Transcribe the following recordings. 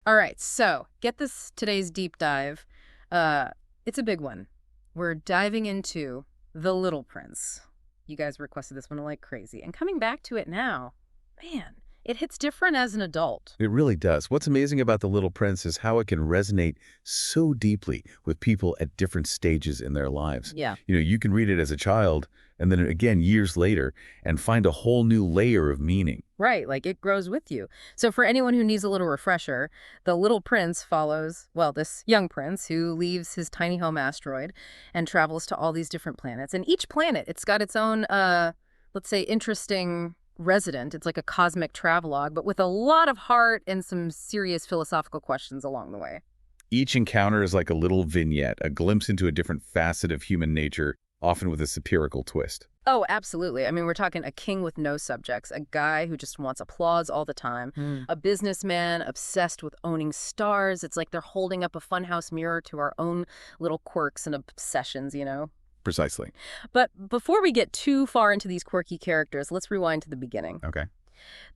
All right, so get this today's deep dive. Uh, it's a big one. We're diving into The Little Prince. You guys requested this one like crazy. And coming back to it now, man, it hits different as an adult. It really does. What's amazing about The Little Prince is how it can resonate so deeply with people at different stages in their lives. Yeah. You can read it as a child and then again years later and find a whole new layer of meaning. Right, like it grows with you. So for anyone who needs a little refresher, The Little Prince follows, well, this young prince who leaves his tiny home asteroid and travels to all these different planets. And each planet, it's got its own, let's say, interesting resident. It's like a cosmic travelogue, but with a lot of heart and some serious philosophical questions along the way. Each encounter is like a little vignette, a glimpse into a different facet of human nature, often with a satirical twist. Oh, absolutely. I mean, we're talking a king with no subjects, a guy who just wants applause all the time, a businessman obsessed with owning stars. It's like they're holding up a funhouse mirror to our own little quirks and obsessions. Precisely. But before we get too far into these quirky characters, let's rewind to the beginning. Okay.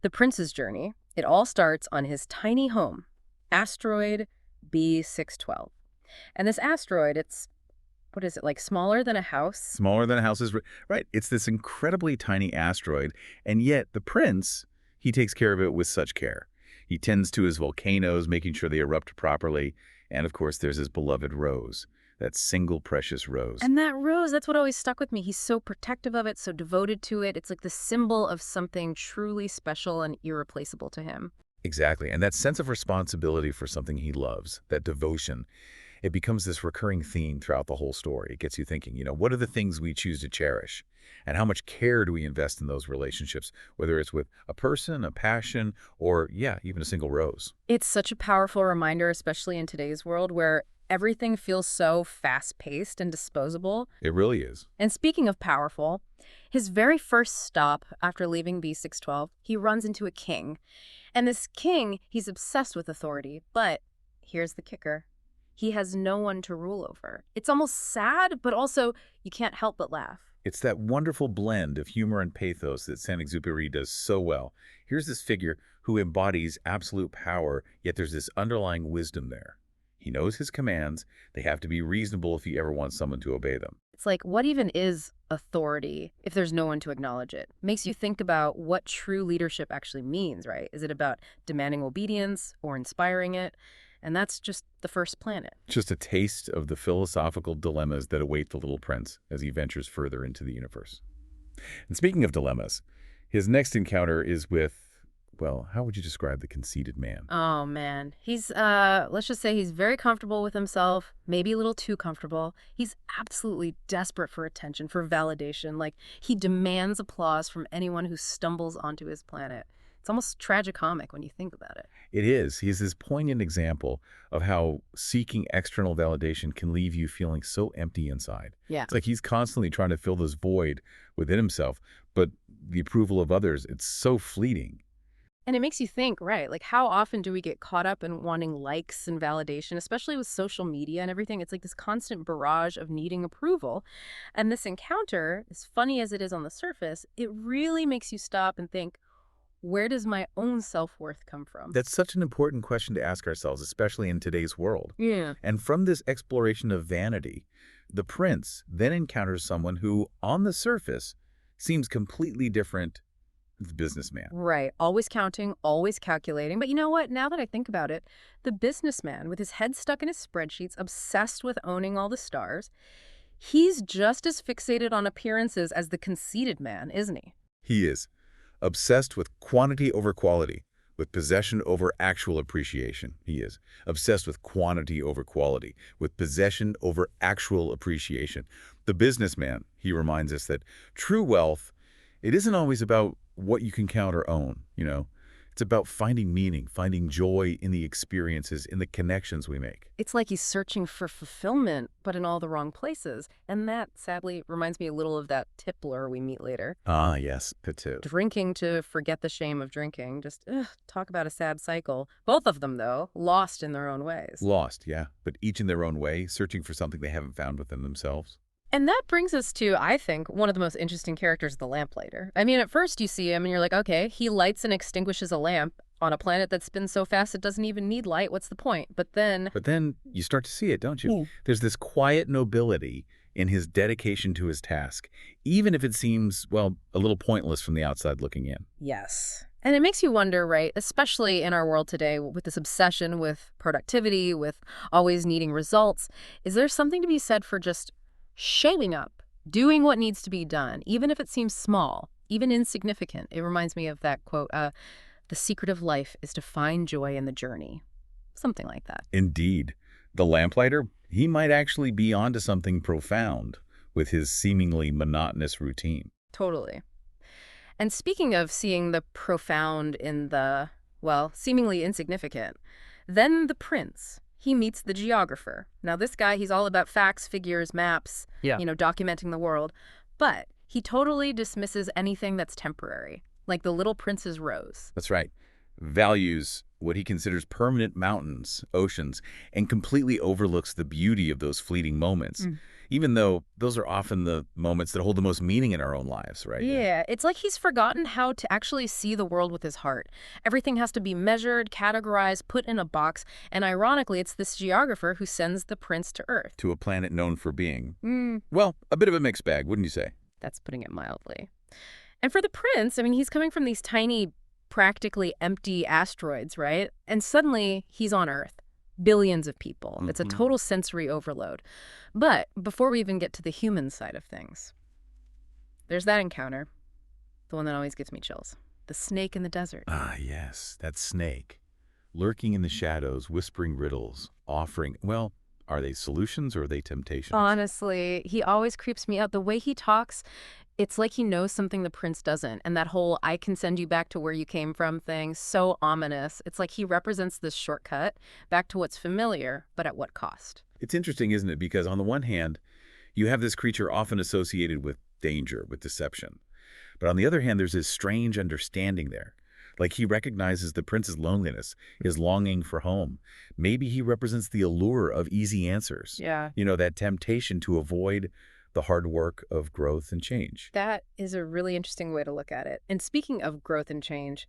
The prince's journey, it all starts on his tiny home, asteroid B612. And this asteroid, it's what is it, like smaller than a house? Smaller than a house is right. It's this incredibly tiny asteroid, and yet the prince, he takes care of it with such care. He tends to his volcanoes, making sure they erupt properly, and of course there's his beloved rose, that single precious rose. And that rose, that's what always stuck with me. He's so protective of it, so devoted to it. It's like the symbol of something truly special and irreplaceable to him. Exactly, and that sense of responsibility for something he loves, that devotion, it becomes this recurring theme throughout the whole story. It gets you thinking, what are the things we choose to cherish? And how much care do we invest in those relationships, whether it's with a person, a passion, or, yeah, even a single rose? It's such a powerful reminder, especially in today's world where everything feels so fast-paced and disposable. It really is. And speaking of powerful, his very first stop after leaving B612, he runs into a king. And this king, he's obsessed with authority, but here's the kicker. He has no one to rule over. It's almost sad, but also you can't help but laugh. It's that wonderful blend of humor and pathos that Saint-Exupery does so well. Here's this figure who embodies absolute power, yet there's this underlying wisdom there. He knows his commands. They have to be reasonable if he ever wants someone to obey them. It's like, what even is authority if there's no one to acknowledge it? Makes you think about what true leadership actually means, right? Is it about demanding obedience or inspiring it? And that's just the first planet. Just a taste of the philosophical dilemmas that await the little prince as he ventures further into the universe. And speaking of dilemmas, his next encounter is with, well, how would you describe the conceited man? Oh man. He's let's just say he's very comfortable with himself, maybe a little too comfortable. He's absolutely desperate for attention, for validation. Like he demands applause from anyone who stumbles onto his planet. It's almost tragicomic when you think about it. It is. He's this poignant example of how seeking external validation can leave you feeling so empty inside. Yeah. It's like he's constantly trying to fill this void within himself, but the approval of others, it's so fleeting. And it makes you think, right? Like, how often do we get caught up in wanting likes and validation, especially with social media and everything? It's like this constant barrage of needing approval. And this encounter, as funny as it is on the surface, it really makes you stop and think, where does my own self-worth come from? That's such an important question to ask ourselves, especially in today's world. Yeah. And from this exploration of vanity, the prince then encounters someone who, on the surface, seems completely different than the businessman. Right. Always counting, always calculating. But you know what? Now that I think about it, the businessman with his head stuck in his spreadsheets, obsessed with owning all the stars, he's just as fixated on appearances as the conceited man, isn't he? He is obsessed with quantity over quality, with possession over actual appreciation. He is obsessed with quantity over quality, with possession over actual appreciation. The businessman, he reminds us that true wealth, it isn't always about what you can count or own. It's about finding meaning, finding joy in the experiences, in the connections we make. It's like he's searching for fulfillment, but in all the wrong places. And that, sadly, reminds me a little of that tippler we meet later. Ah, yes, that too. Drinking to forget the shame of drinking. Just talk about a sad cycle. Both of them, though, lost in their own ways. Lost, yeah, but each in their own way, searching for something they haven't found within themselves. And that brings us to, I think, one of the most interesting characters, the lamplighter. I mean, at first you see him and you're like, okay, he lights and extinguishes a lamp on a planet that spins so fast it doesn't even need light. What's the point? But then, But then you start to see it, don't you? Mm. There's this quiet nobility in his dedication to his task, even if it seems, well, a little pointless from the outside looking in. yes. And it makes you wonder, right, especially in our world today with this obsession with productivity, with always needing results, is there something to be said for just showing up, doing what needs to be done, even if it seems small, even insignificant? It reminds me of that quote, the secret of life is to find joy in the journey. Something like that. Indeed, the lamplighter, he might actually be onto something profound with his seemingly monotonous routine. Totally. And speaking of seeing the profound in the, well, seemingly insignificant, then the prince. He meets the geographer. Now, this guy, he's all about facts, figures, maps, Yeah. documenting the world. But he totally dismisses anything that's temporary, like the little prince's rose. That's right. Values what he considers permanent mountains, oceans, and completely overlooks the beauty of those fleeting moments, Mm. even though those are often the moments that hold the most meaning in our own lives, right? Yeah, it's like he's forgotten how to actually see the world with his heart. Everything has to be measured, categorized, put in a box, and ironically, it's this geographer who sends the prince to Earth. To a planet known for being, Mm, well, a bit of a mixed bag, wouldn't you say? that's putting it mildly. And for the prince, I mean, he's coming from these tiny, practically empty asteroids, right? And suddenly he's on Earth. Billions of people. It's a Mhm. total sensory overload. But before we even get to the human side of things, there's that encounter, the one that always gives me chills. The snake in the desert. Ah, yes, that snake, lurking in the shadows, whispering riddles, offering, well, are they solutions or are they temptations? Honestly, he always creeps me out. The way he talks, it's like he knows something the prince doesn't. And that whole I can send you back to where you came from thing, so ominous. It's like he represents this shortcut back to what's familiar, but at what cost? It's interesting, isn't it? Because on the one hand, you have this creature often associated with danger, with deception. But on the other hand, there's this strange understanding there. Like he recognizes the prince's loneliness, his longing for home. Maybe he represents the allure of easy answers. Yeah. That temptation to avoid the hard work of growth and change. That is a really interesting way to look at it. And speaking of growth and change,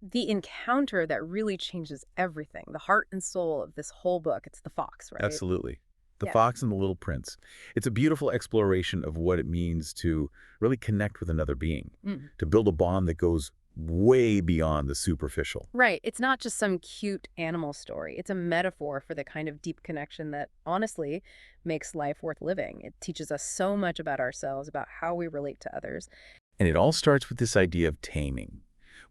the encounter that really changes everything, the heart and soul of this whole book, it's the fox, right? Absolutely. The Yeah. Fox and the Little Prince. It's a beautiful exploration of what it means to really connect with another being, Mm. to build a bond that goes way beyond the superficial. Right. It's not just some cute animal story. It's a metaphor for the kind of deep connection that honestly makes life worth living. It teaches us so much about ourselves, about how we relate to others. And it all starts with this idea of taming,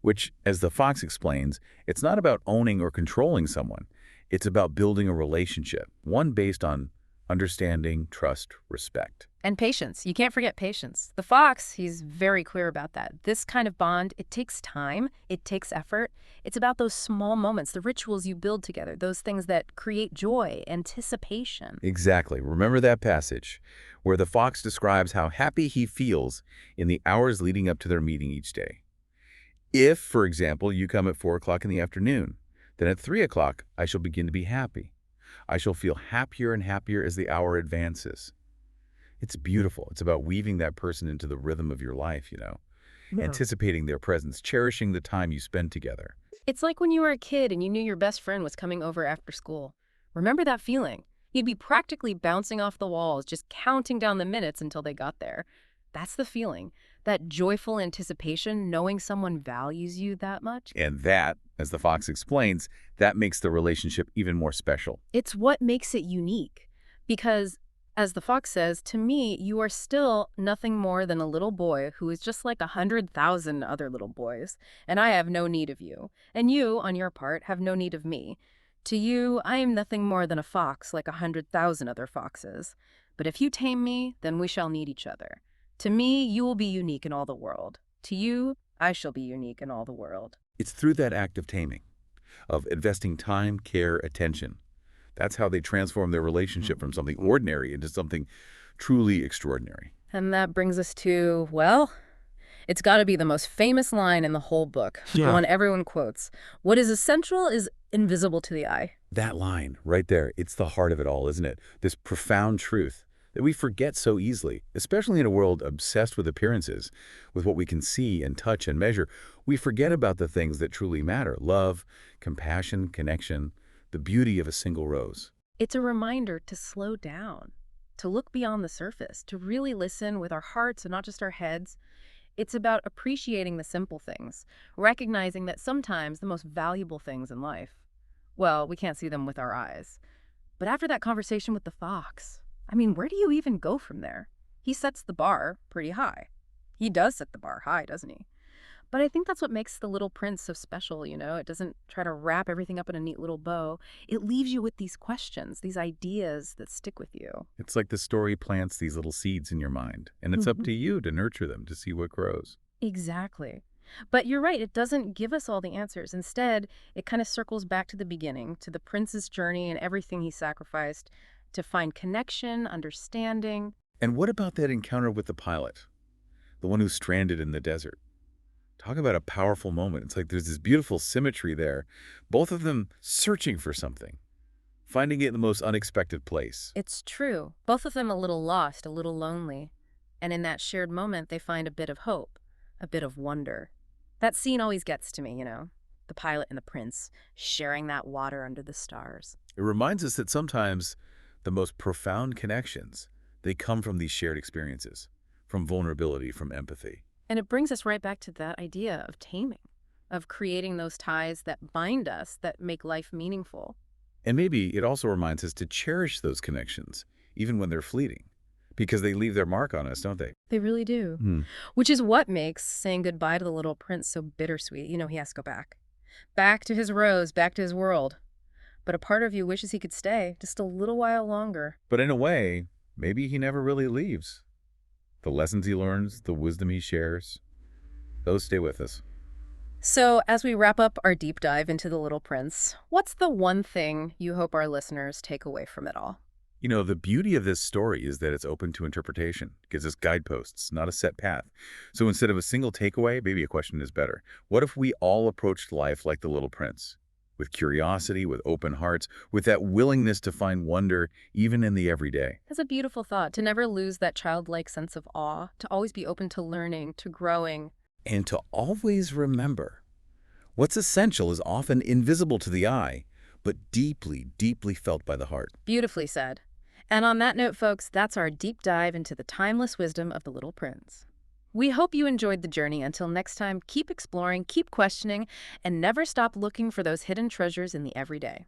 which, as the Fox explains, it's not about owning or controlling someone. It's about building a relationship, one based on understanding, trust, respect. And patience. You can't forget patience. The fox, he's very clear about that. This kind of bond, it takes time, it takes effort. It's about those small moments, the rituals you build together, those things that create joy, anticipation. Exactly. Remember that passage where the fox describes how happy he feels in the hours leading up to their meeting each day. If, for example, you come at 4 o'clock in the afternoon, then at 3 o'clock, I shall begin to be happy. I shall feel happier and happier as the hour advances. It's beautiful. It's about weaving that person into the rhythm of your life, anticipating their presence, cherishing the time you spend together. It's like when you were a kid and you knew your best friend was coming over after school. Remember that feeling? You'd be practically bouncing off the walls, just counting down the minutes until they got there. That's the feeling. That joyful anticipation, knowing someone values you that much. And that, as the fox explains, that makes the relationship even more special. It's what makes it unique. Because, as the fox says, to me, you are still nothing more than a little boy who is just like 100,000 other little boys, and I have no need of you. And you, on your part, have no need of me. To you, I am nothing more than a fox like 100,000 other foxes. But if you tame me, then we shall need each other. To me, you will be unique in all the world. To you, I shall be unique in all the world. It's through that act of taming, of investing time, care, attention. That's how they transform their relationship from something ordinary into something truly extraordinary. And that brings us to, well, it's got to be the most famous line in the whole book. The one everyone quotes. What is essential is invisible to the eye. That line right there, it's the heart of it all, isn't it? This profound truth that we forget so easily, especially in a world obsessed with appearances, with what we can see and touch and measure. We forget about the things that truly matter: love, compassion, connection, the beauty of a single rose. It's a reminder to slow down, to look beyond the surface, to really listen with our hearts and not just our heads. It's about appreciating the simple things, recognizing that sometimes the most valuable things in life, well, we can't see them with our eyes. But after that conversation with the fox, I mean, where do you even go from there? He sets the bar pretty high. He does set the bar high, doesn't he? But I think that's what makes The Little Prince so special, you know? It doesn't try to wrap everything up in a neat little bow. It leaves you with these questions, these ideas that stick with you. It's like the story plants these little seeds in your mind, and it's up to you to nurture them to see what grows. Exactly. But you're right, it doesn't give us all the answers. Instead, it kind of circles back to the beginning, to the prince's journey and everything he sacrificed to find connection, understanding. And what about that encounter with the pilot, the one who's stranded in the desert? Talk about a powerful moment. It's like there's this beautiful symmetry there, both of them searching for something, finding it in the most unexpected place. It's true. Both of them a little lost, a little lonely. And in that shared moment, they find a bit of hope, a bit of wonder. That scene always gets to me, you know, the pilot and the prince sharing that water under the stars. It reminds us that sometimes the most profound connections, they come from these shared experiences, from vulnerability, from empathy. And it brings us right back to that idea of taming, of creating those ties that bind us, that make life meaningful. And maybe it also reminds us to cherish those connections, even when they're fleeting, because they leave their mark on us, don't they? They really do. Hmm. Which is what makes saying goodbye to the little prince so bittersweet. You know, he has to go back. Back to his rose, back to his world. But a part of you wishes he could stay just a little while longer. But in a way, maybe he never really leaves. The lessons he learns, the wisdom he shares, those stay with us. So, as we wrap up our deep dive into The Little Prince, what's the one thing you hope our listeners take away from it all? You know, the beauty of this story is that it's open to interpretation. It gives us guideposts, not a set path. So instead of a single takeaway, maybe a question is better. What if we all approached life like the Little Prince? With curiosity, with open hearts, with that willingness to find wonder even in the everyday. That's a beautiful thought, to never lose that childlike sense of awe, to always be open to learning, to growing. And to always remember, what's essential is often invisible to the eye, but deeply, deeply felt by the heart. Beautifully said. And on that note, folks, that's our deep dive into the timeless wisdom of The Little Prince. We hope you enjoyed the journey. Until next time, keep exploring, keep questioning, and never stop looking for those hidden treasures in the everyday.